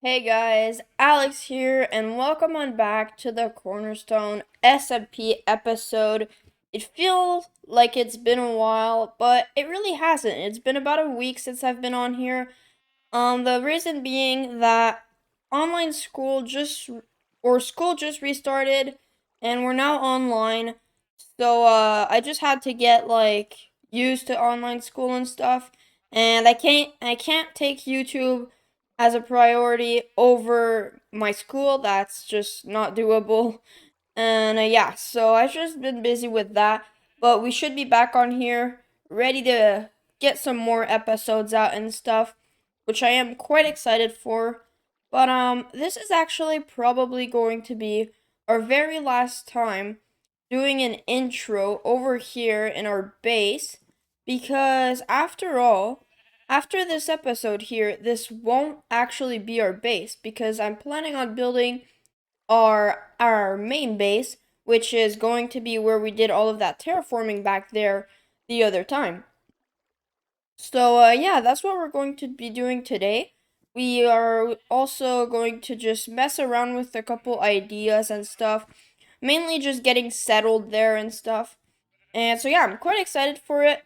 Hey guys, Alex here, and welcome on back to the Cornerstone SMP episode. It feels like it's been a while, but it really hasn't. It's been about a week since I've been on here. The reason being that online school just restarted, and we're now online. So I just had to get used to online school and stuff, and I can't take YouTube as a priority over my school. That's just not doable. And yeah, so I've just been busy with that, but we should be back on here ready to get some more episodes out and stuff, which I am quite excited for. But this is actually probably going to be our very last time doing an intro over here in our base, because after all, after this episode here, this won't actually be our base because I'm planning on building our main base, which is going to be where we did all of that terraforming back there the other time. So yeah, that's what we're going to be doing today. We are also going to just mess around with a couple ideas and stuff, mainly just getting settled there and stuff. And so yeah, I'm quite excited for it.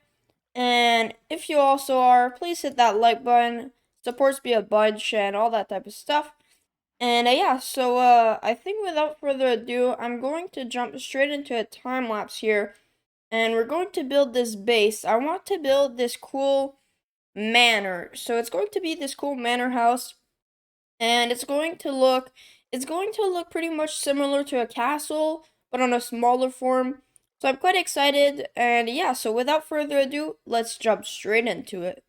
And if you also are, please hit that like button. Supports me a bunch and all that type of stuff. And yeah, so I think without further ado, I'm going to jump straight into a time lapse here, and we're going to build this base. I want to build this cool manor. So it's going to be this cool manor house, and it's going to look pretty much similar to a castle, but on a smaller form. So I'm quite excited, and yeah, so without further ado, let's jump straight into it.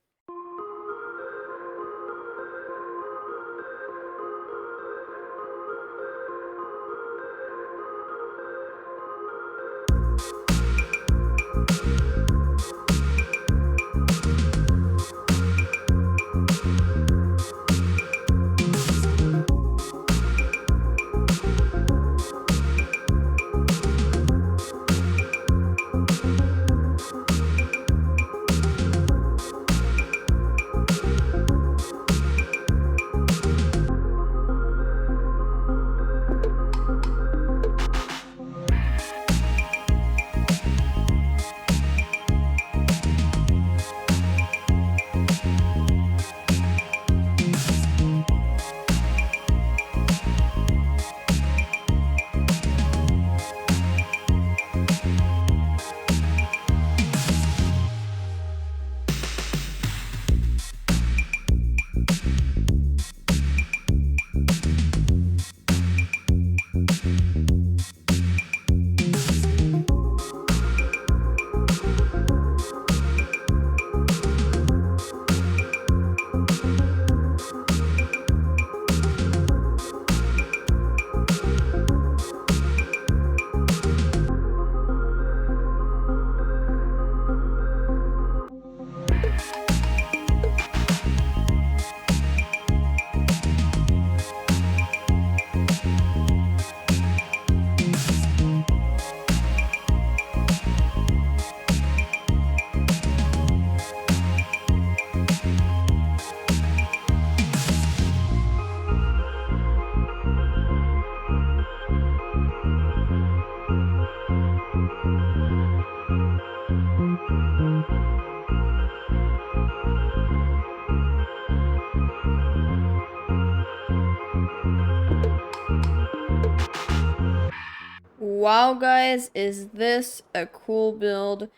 Wow, guys, is this a cool build?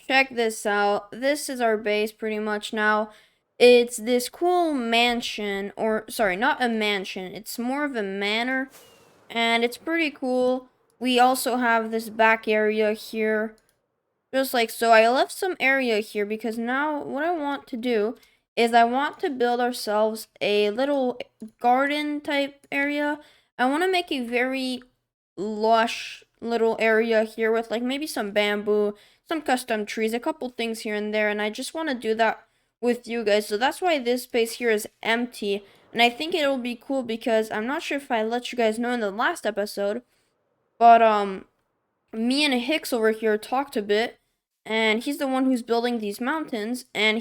Check this out. This is our base pretty much now. It's this cool mansion, or sorry, not a mansion. It's more of a manor, and it's pretty cool. We also have this back area here, just like so. I left some area here because now what I want to do is I want to build ourselves a little garden type area. I want to make a very lush little area here with like maybe some bamboo, some custom trees, a couple things here and there, and I just want to do that with you guys. So that's why this space here is empty, and I think it'll be cool because I'm not sure if I let you guys know in the last episode, but me and Hicks over here talked a bit, and he's the one who's building these mountains, and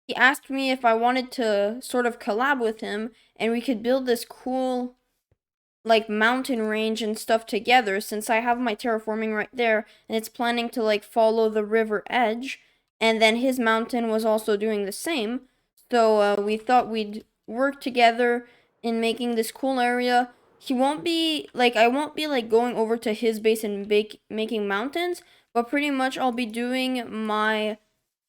he asked me if I wanted to sort of collab with him and we could build this cool like mountain range and stuff together, since I have my terraforming right there and it's planning to like follow the river edge, and then his mountain was also doing the same. So we thought we'd work together in making this cool area. He won't be like, I won't be like going over to his base and making mountains, but pretty much I'll be doing my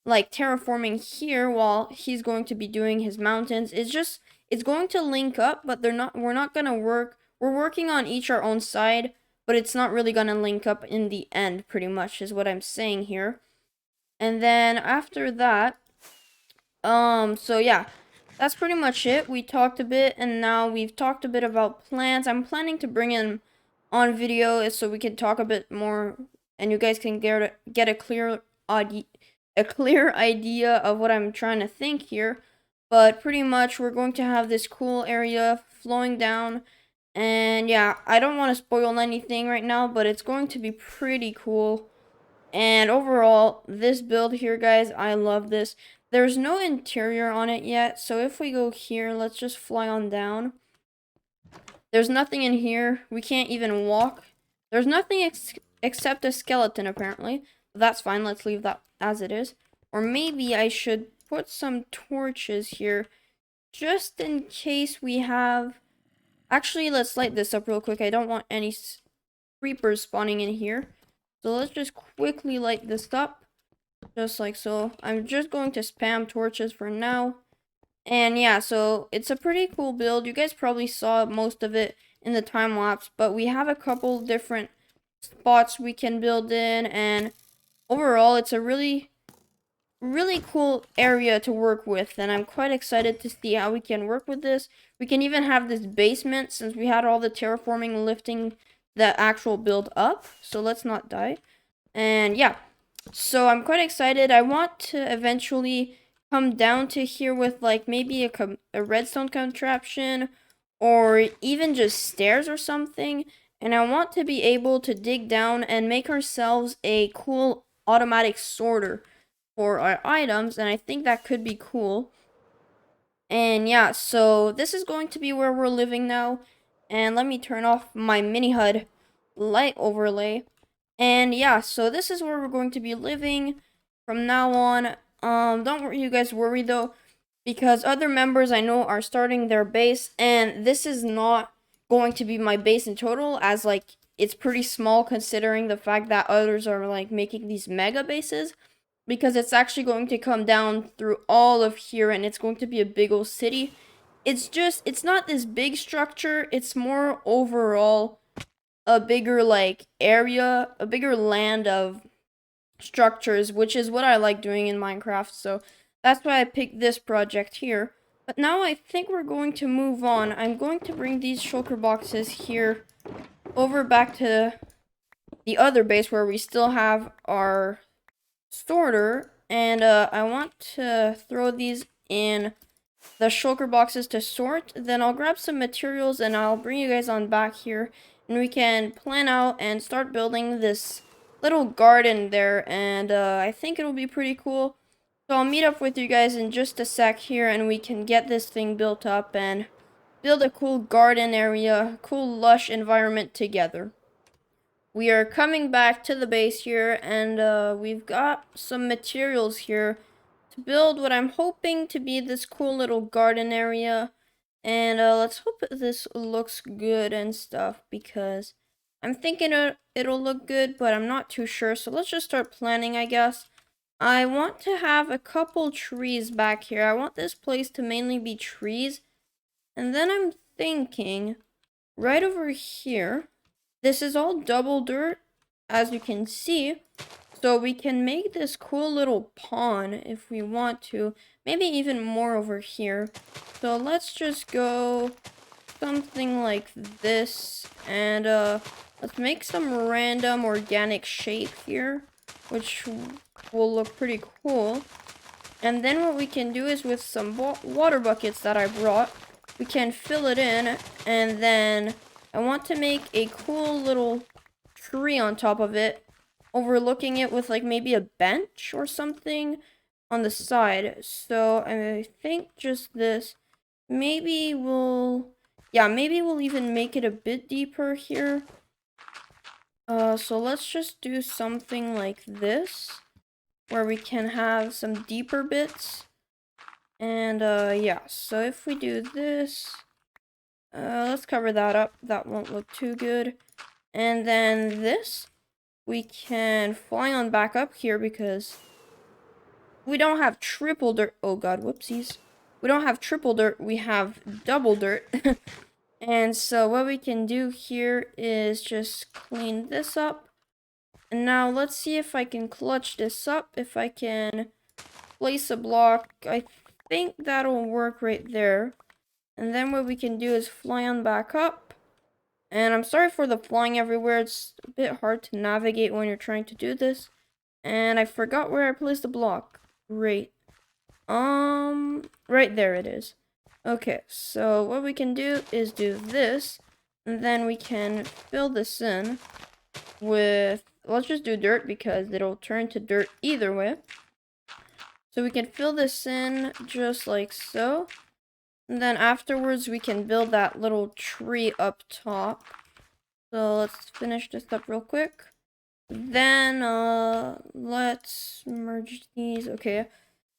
like terraforming here while he's going to be doing his mountains. It's going to link up, but we're not gonna work, we're working on each our own side, but it's not really gonna link up in the end, pretty much is what I'm saying here. And then after that, so yeah, that's pretty much it. We talked a bit, and now we've talked a bit about plans. I'm planning to bring in on video so we can talk a bit more, and you guys can get a clear idea of what I'm trying to think here. But pretty much we're going to have this cool area flowing down, and yeah, I don't want to spoil anything right now, but it's going to be pretty cool. And overall, this build here, guys, I love this. There's no interior on it yet, so if we go here, let's just fly on down. There's nothing in here. We can't even walk. There's nothing except a skeleton, apparently. But that's fine. Let's leave that as it is. Or maybe I should put some torches here, just in case we have... Actually, let's light this up real quick. I don't want any creepers spawning in here. So let's just quickly light this up, just like so. I'm just going to spam torches for now. And yeah, so it's a pretty cool build. You guys probably saw most of it in the time lapse, but we have a couple different spots we can build in, and overall it's a really cool area to work with, and I'm quite excited to see how we can work with this. We can even have this basement, since we had all the terraforming lifting the actual build up, so let's not die. And yeah, so I'm quite excited. I want to eventually come down to here with like maybe a redstone contraption, or even just stairs or something, and I want to be able to dig down and make ourselves a cool automatic sorter for our items, and I think that could be cool. And yeah, so this is going to be where we're living now. And let me turn off my mini HUD light overlay. And yeah, so this is where we're going to be living from now on. Don't you guys worry though, because other members I know are starting their base, and this is not going to be my base in total, as like it's pretty small considering the fact that others are like making these mega bases, because it's actually going to come down through all of here and it's going to be a big old city. It's not this big structure, it's more overall a bigger like area, a bigger land of structures, which is what I like doing in Minecraft. So that's why I picked this project here. But now I think we're going to move on. I'm going to bring these shulker boxes here over back to the other base where we still have our sorter, and I want to throw these in the shulker boxes to sort. Then I'll grab some materials and I'll bring you guys on back here, and we can plan out and start building this little garden there, and I think it'll be pretty cool. So I'll meet up with you guys in just a sec here, and we can get this thing built up and build a cool garden area, cool lush environment together. We are coming back to the base here, and we've got some materials here to build what I'm hoping to be this cool little garden area. And let's hope this looks good and stuff, because I'm thinking it'll look good, but I'm not too sure. So let's just start planning, I guess. I want to have a couple trees back here. I want this place to mainly be trees. And then I'm thinking right over here, this is all double dirt, as you can see. So we can make this cool little pond if we want to. Maybe even more over here. So let's just go something like this. And let's make some random organic shape here, which will look pretty cool. And then what we can do is, with some water buckets that I brought, we can fill it in, and then I want to make a cool little tree on top of it, overlooking it with like maybe a bench or something. on the side. So I think just this. Maybe we'll, yeah, maybe we'll even make it a bit deeper here. So let's just do something like this, where we can have some deeper bits. And yeah, so if we do this, let's cover that up. That won't look too good. And then this, we can fly on back up here because we don't have triple dirt. Oh god, whoopsies. We don't have triple dirt, we have double dirt. And so what we can do here is just clean this up. And now let's see if I can clutch this up. If I can place a block, I think that'll work right there. And then what we can do is fly on back up. And I'm sorry for the flying everywhere. It's a bit hard to navigate when you're trying to do this. And I forgot where I placed the block. Great. Right there it is. Okay, so what we can do is do this, and then we can fill this in with, let's just do dirt because it'll turn to dirt either way. So we can fill this in just like so. And then afterwards we can build that little tree up top. So let's finish this up real quick. Then let's merge these. Okay.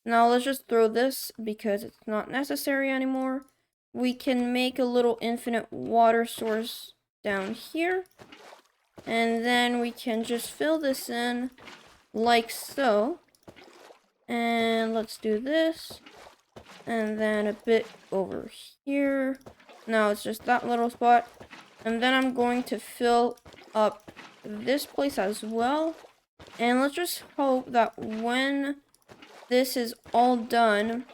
Now let's just throw this because it's not necessary anymore. We can make a little infinite water source down here. And then we can just fill this in like so. And let's do this. And then a bit over here. Now it's just that little spot. And then I'm going to fill up this place as well. And let's just hope that when this is all done,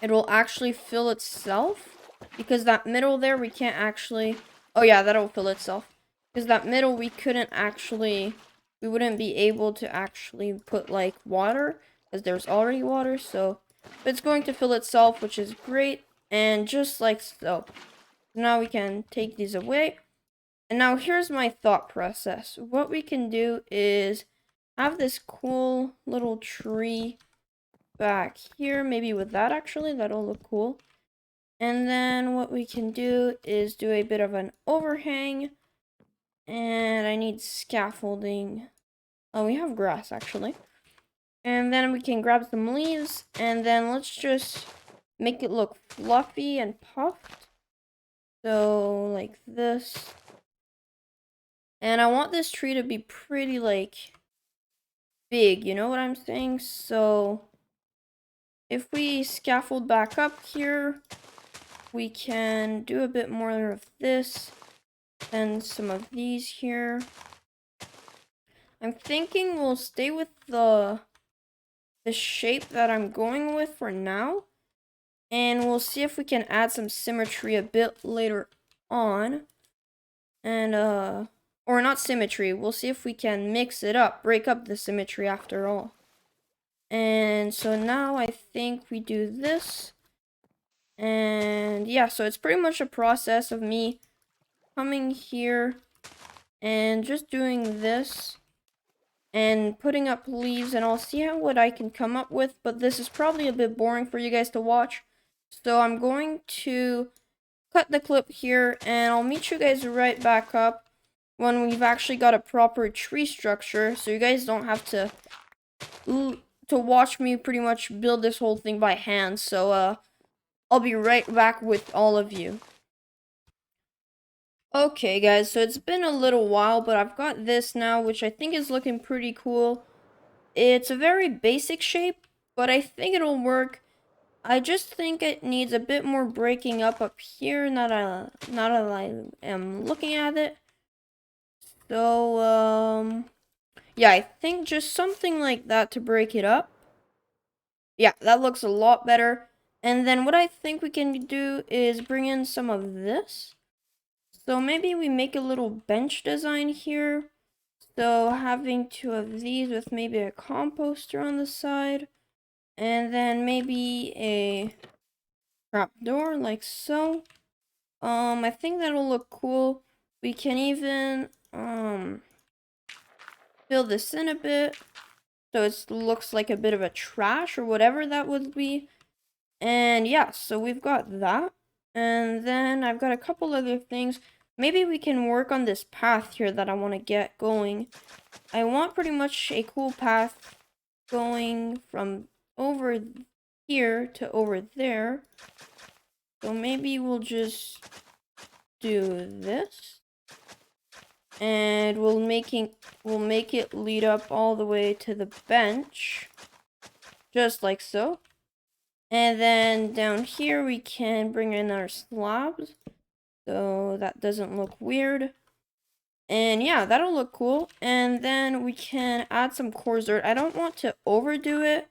it will actually fill itself. Because that middle there, we can't actually... Oh yeah, that'll fill itself. Because that middle, we couldn't actually... We wouldn't be able to actually put, like, water. Because there's already water, so... But it's going to fill itself, which is great. And just like so. Now we can take these away. And now here's my thought process. What we can do is have this cool little tree back here. Maybe with that, actually. That'll look cool. And then what we can do is do a bit of an overhang. And I need scaffolding. Oh, we have grass, actually. And then we can grab some leaves. And then let's just make it look fluffy and puffed. So, like this. And I want this tree to be pretty, like, big. You know what I'm saying? So, if we scaffold back up here, we can do a bit more of this. And some of these here. I'm thinking we'll stay with the shape that I'm going with for now. And we'll see if we can add some symmetry a bit later on. And, or not symmetry. We'll see if we can mix it up, break up the symmetry after all. And so now I think we do this. And yeah, so it's pretty much a process of me coming here and just doing this and putting up leaves, and I'll see what I can come up with, but this is probably a bit boring for you guys to watch. So I'm going to cut the clip here, and I'll meet you guys right back up when we've actually got a proper tree structure, so you guys don't have to watch me pretty much build this whole thing by hand. So I'll be right back with all of you. Okay guys, so it's been a little while, but I've got this now, which I think is looking pretty cool. It's a very basic shape, but I think it'll work. I just think it needs a bit more breaking up here, now that I am looking at it. So, yeah, I think just something like that to break it up. Yeah, that looks a lot better. And then what I think we can do is bring in some of this. So maybe we make a little bench design here. So having two of these with maybe a composter on the side. And then maybe a trap door like so. I think that'll look cool. We can even fill this in a bit. So it looks like a bit of a trash or whatever that would be. And yeah, so we've got that. And then I've got a couple other things. Maybe we can work on this path here that I want to get going. I want pretty much a cool path going from over here to over there. So maybe we'll just do this. And we'll make it lead up all the way to the bench. Just like so. And then down here we can bring in our slabs. So that doesn't look weird. And yeah, that'll look cool. And then we can add some coarse dirt. I don't want to overdo it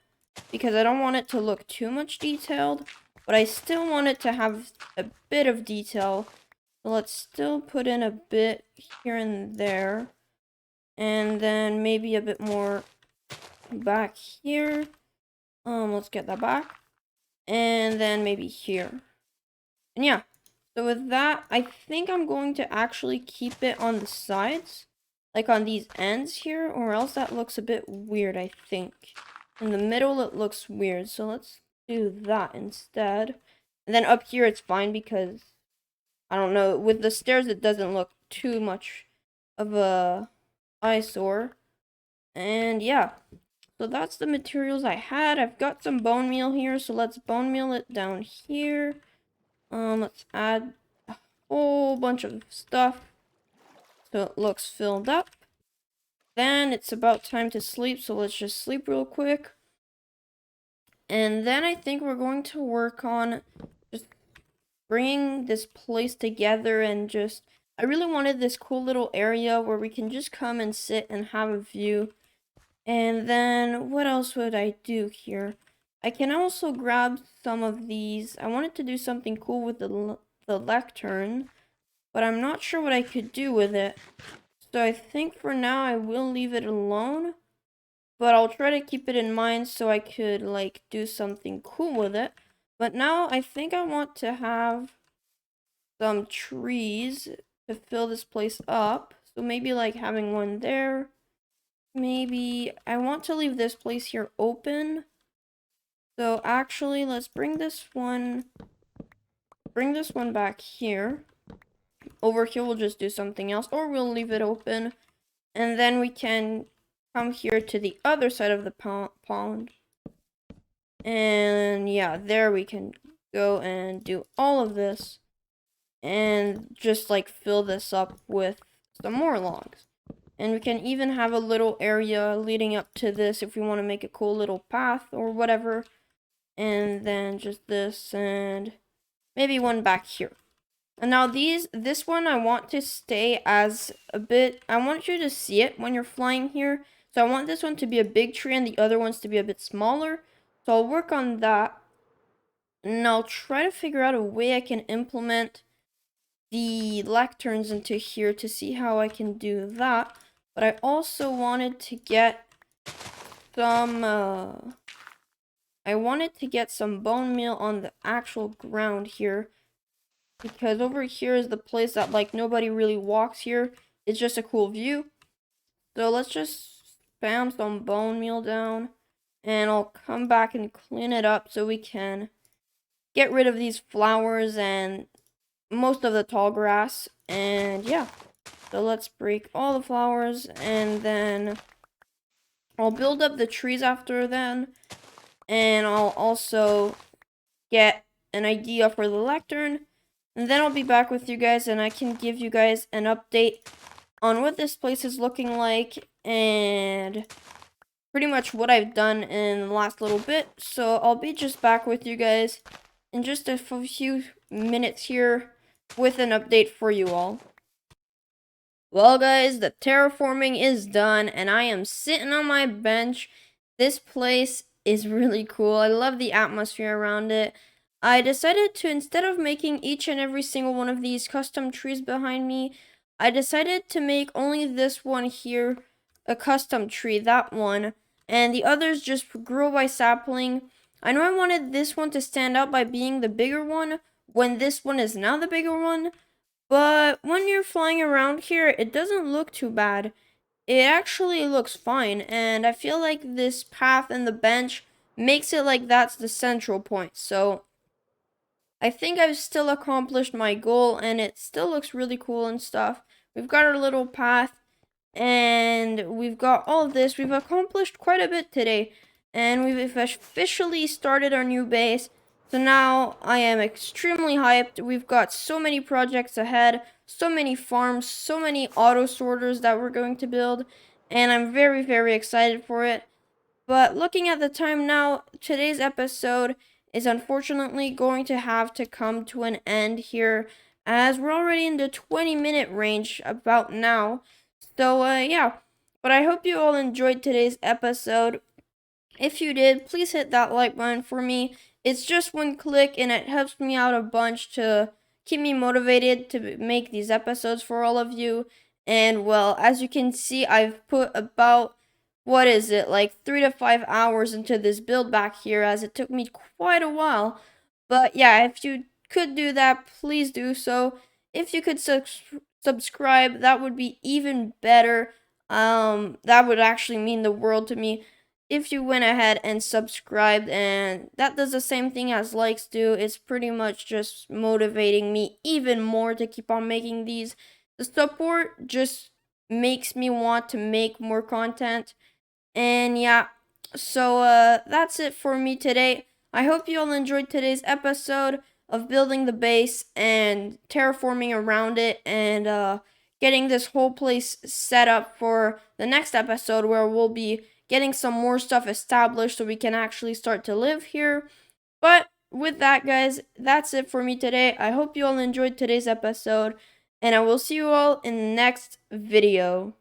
because I don't want it to look too much detailed. But I still want it to have a bit of detail. So let's still put in a bit here and there. And then maybe a bit more back here. Let's get that back. And then maybe here. And yeah. So with that, I think I'm going to actually keep it on the sides. Like on these ends here. Or else that looks a bit weird, I think. In the middle, it looks weird. So let's do that instead. And then up here, it's fine because, I don't know, with the stairs, it doesn't look too much of a eyesore. And yeah. So that's the materials I had. I've got some bone meal here. So let's bone meal it down here. Let's add a whole bunch of stuff so it looks filled up. Then it's about time to sleep, so let's just sleep real quick. And then I think we're going to work on just bringing this place together and just... I really wanted this cool little area where we can just come and sit and have a view. And then what else would I do here? I can also grab some of these. I wanted to do something cool with the lectern, but I'm not sure what I could do with it. So I think for now I will leave it alone, but I'll try to keep it in mind so I could like do something cool with it. But now I think I want to have some trees to fill this place up. So maybe like having one there. Maybe I want to leave this place here open. So actually, let's bring this one back here. Over here, we'll just do something else, or we'll leave it open. And then we can come here to the other side of the pond. And yeah, there we can go and do all of this. And just like fill this up with some more logs. And we can even have a little area leading up to this if we want to make a cool little path or whatever. And then just this and maybe one back here. And now this one I want to stay as a bit, I want you to see it when you're flying here. So I want this one to be a big tree and the other ones to be a bit smaller. So I'll work on that. And I'll try to figure out a way I can implement the lecterns into here to see how I can do that. But I also wanted to get some, bone meal on the actual ground here. Because over here is the place that, like, nobody really walks here. It's just a cool view. So let's just spam some bone meal down. And I'll come back and clean it up so we can get rid of these flowers and most of the tall grass. And yeah. So let's break all the flowers. And then I'll build up the trees after then. And I'll also get an idea for the lectern. And then I'll be back with you guys and I can give you guys an update on what this place is looking like and pretty much what I've done in the last little bit. So I'll be just back with you guys in just a few minutes here with an update for you all. Well guys, the terraforming is done and I am sitting on my bench. This place is really cool. I love the atmosphere around it. I decided to, instead of making each and every single one of these custom trees behind me, I decided to make only this one here a custom tree, that one, and the others just grew by sapling. I know I wanted this one to stand out by being the bigger one, when this one is now the bigger one, but when you're flying around here, it doesn't look too bad. it actually looks fine, and I feel like this path and the bench makes it like that's the central point. So I think I've still accomplished my goal, and it still looks really cool and stuff. We've got our little path, and we've got all of this. We've accomplished quite a bit today, and we've officially started our new base. So now I am extremely hyped. We've got so many projects ahead, so many farms, so many auto sorters that we're going to build, and I'm very, very excited for it. But looking at the time now, today's episode is unfortunately going to have to come to an end here, as we're already in the 20-minute range about now. So, yeah. But I hope you all enjoyed today's episode. If you did, please hit that like button for me. It's just one click and it helps me out a bunch to keep me motivated to make these episodes for all of you. And well, as you can see, I've put about, what is it, like 3 to 5 hours into this build back here, as it took me quite a while. But yeah, if you could do that, please do so. If you could subscribe, that would be even better. That would actually mean the world to me if you went ahead and subscribed, and that does the same thing as likes do. It's pretty much just motivating me even more to keep on making these. The support just makes me want to make more content. And yeah, so that's it for me today. I hope you all enjoyed today's episode of building the base and terraforming around it, and getting this whole place set up for the next episode, where we'll be getting some more stuff established so we can actually start to live here. But with that, guys, that's it for me today. I hope you all enjoyed today's episode, and I will see you all in the next video.